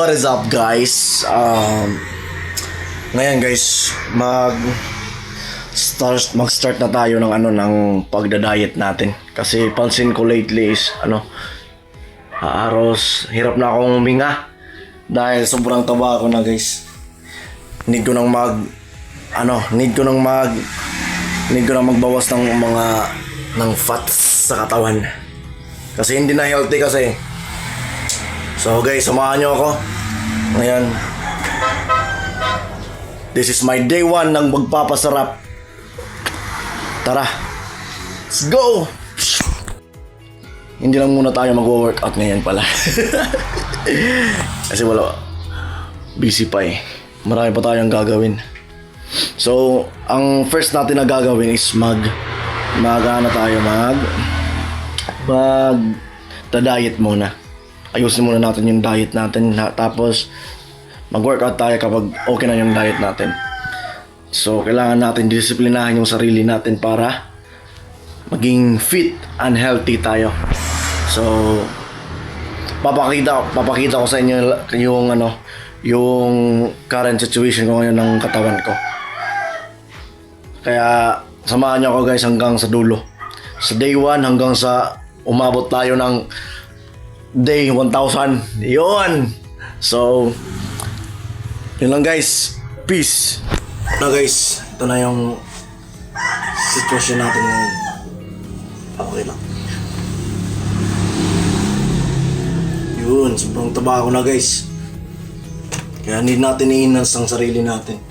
What is up guys? Ngayon guys, mag-start na tayo ng ng pagda-diet natin. Kasi pansin ko lately is hirap na akong huminga dahil sobrang taba ako na guys. Need ko nang magbawas ng ng fats sa katawan. Kasi hindi na healthy kasi. So guys, samahan nyo ako. Ngayon, this is my day 1 ng magpapasarap. Tara, let's go! Hindi lang muna tayo mag-workout ngayon pala. Kasi busy pa eh. Marami pa tayong gagawin. So, ang first natin na gagawin is mag-diet muna. Ayusin muna natin yung diet natin, tapos mag-workout tayo kapag okay na yung diet natin. So, kailangan natin disiplinahin yung sarili natin para maging fit and healthy tayo. So, papakita ko sa inyo yung current situation ko ngayon ng katawan ko. Kaya, samahan niyo ako guys hanggang sa dulo. Sa day 1 hanggang sa umabot tayo ng day 1,000. Yun! So, yun lang guys. Peace! Na guys, ito na yung sitwasyon natin ngayon. Okay lang. Yun, sobrang taba ako na guys. Kaya need natin i-enhance ang sarili natin.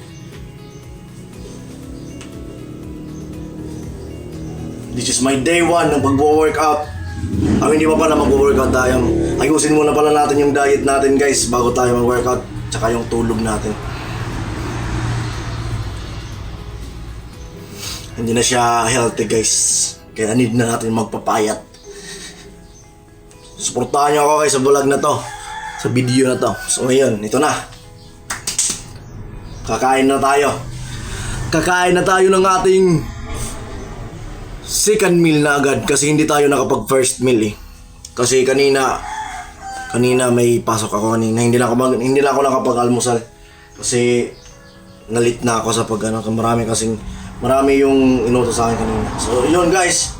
This is my day 1 ng pag-workout. Hindi pa pala mag-workout tayo. Ayusin muna pala natin yung diet natin guys bago tayo mag-workout. Tsaka yung tulog natin. Hindi na siya healthy guys. Kaya need na natin magpapayat. Suportahan nyo ako guys sa vlog na to. Sa video na to. So ngayon, ito na. Kakain na tayo. Kakain na tayo ng ating second meal na agad kasi hindi tayo nakapag first meal eh. Kasi kanina may pasok ako kanina. Hindi na ako nakapag-almusal kasi nalit na ako sa marami yung inutos sa akin kanina. So yun guys.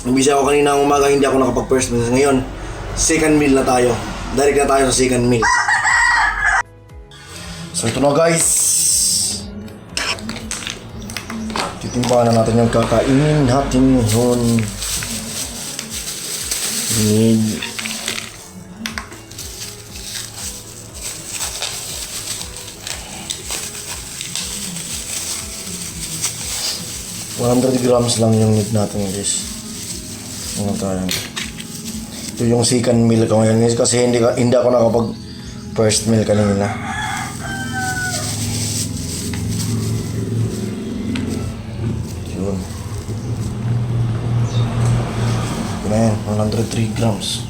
Nabisi ako kanina ng umaga, hindi ako nakapag first meal. Ngayon, second meal na tayo. Direct na tayo sa second meal. So ito na guys. Titimbahan na natin yung kakainin natin ngayon. Need 100 grams lang yung need natin guys. Ito yung second meal ko ngayon guys kasi hindi ako nakapag first meal kanina. Yun. Ito na yan, 103 grams.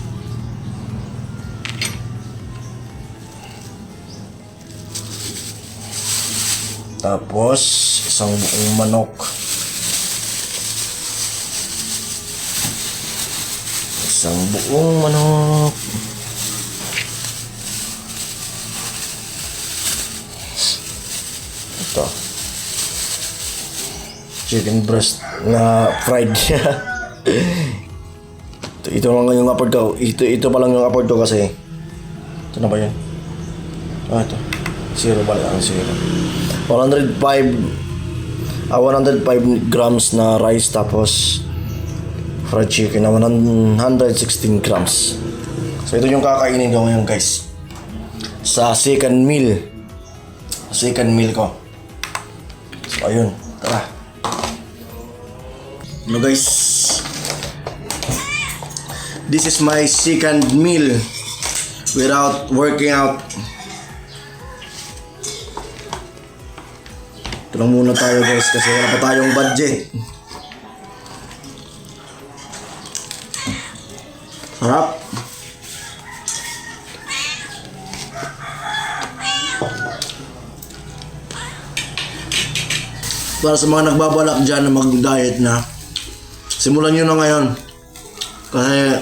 Tapos isang buong manok. Isang buong manok. Ito. Chicken breast na fried. ito lang yung upload ko. Ito pa lang yung upload ko kasi. Ito na ba yun? Ito. Zero ba lang? Zero. 105 grams na rice tapos fried chicken na 116 grams. So ito yung kakainin ko ngayon guys. Sa second meal. Second meal ko. So ayun, tara. Hello guys. This is my second meal without working out. Ito lang muna tayo guys kasi wala pa tayong budget. Sarap. Para sa mga nagbabalak dyan na mag-diet na, simulan nyo na ngayon. Kasi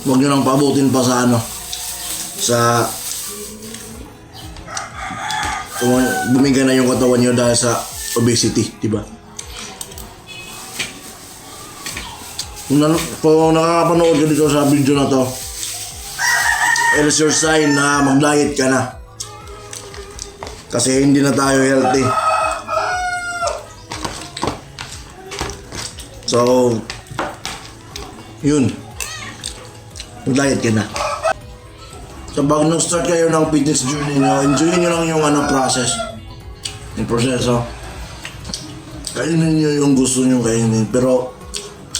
huwag nyo nang paabutin pa sa sa bumiga na yung katawan nyo dahil sa obesity, di ba? Kung nakakapanood ka dito sa video na to, it is your sign na mag-diet ka na. Kasi hindi na tayo healthy. So, yun. Mag-diet ka na. So, bago nag-start kayo ng fitness journey nyo, enjoy nyo lang yung process. Yung proseso. Kainin nyo yung gusto nyo kainin. Pero,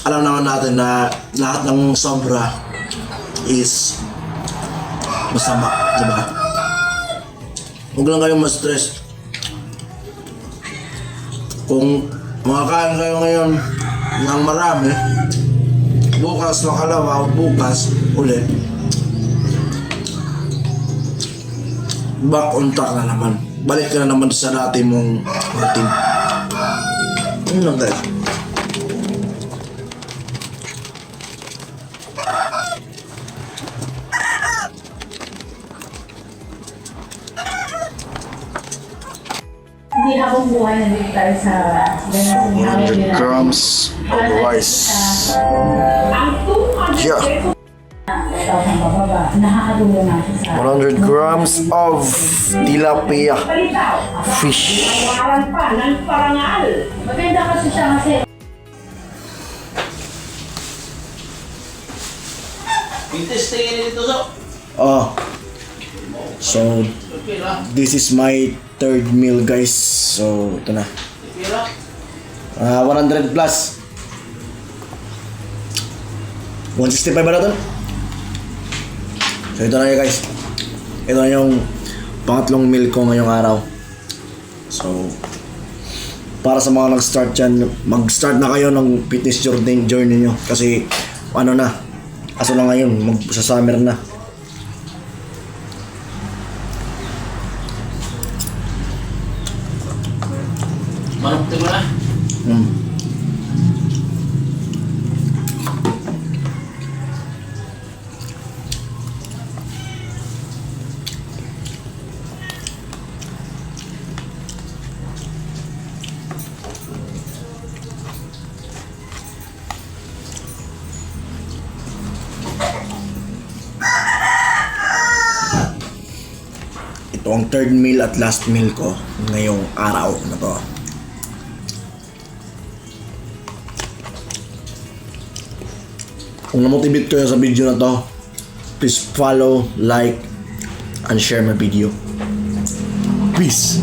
alam naman natin na lahat ng sobra is masama, diba? Huwag lang kayong ma-stress. Kung makakain kayo ngayon ng marami, bukas makalawa o bukas ulit, back on track na naman. Balik ka na naman sa dati mong routine. Yun lang guys. Hindi habang buhay nandito tayo sa 100 grams of rice. Ang 200 Yeah. pesos na bababa, nakakatulong natin sa 100 grams of tilapia palitaw. fish. Tawaran pa ng parangal. Maganda kasi siya kasi Oh. So, this is my third meal guys. So, ito na. 100 plus. 165 ba na ito? So, ito na yun guys. Ito na yung pangatlong meal ko ngayong araw. So, para sa mga nag-start dyan, mag-start na kayo ng fitness journey nyo. Kasi, ano na, aso na ngayon, sa summer na. Manok ito na. Ito ang third meal at last meal ko ngayong araw na to. Kung na-motivate kayo sa video na to, please follow, like, and share my video. Peace!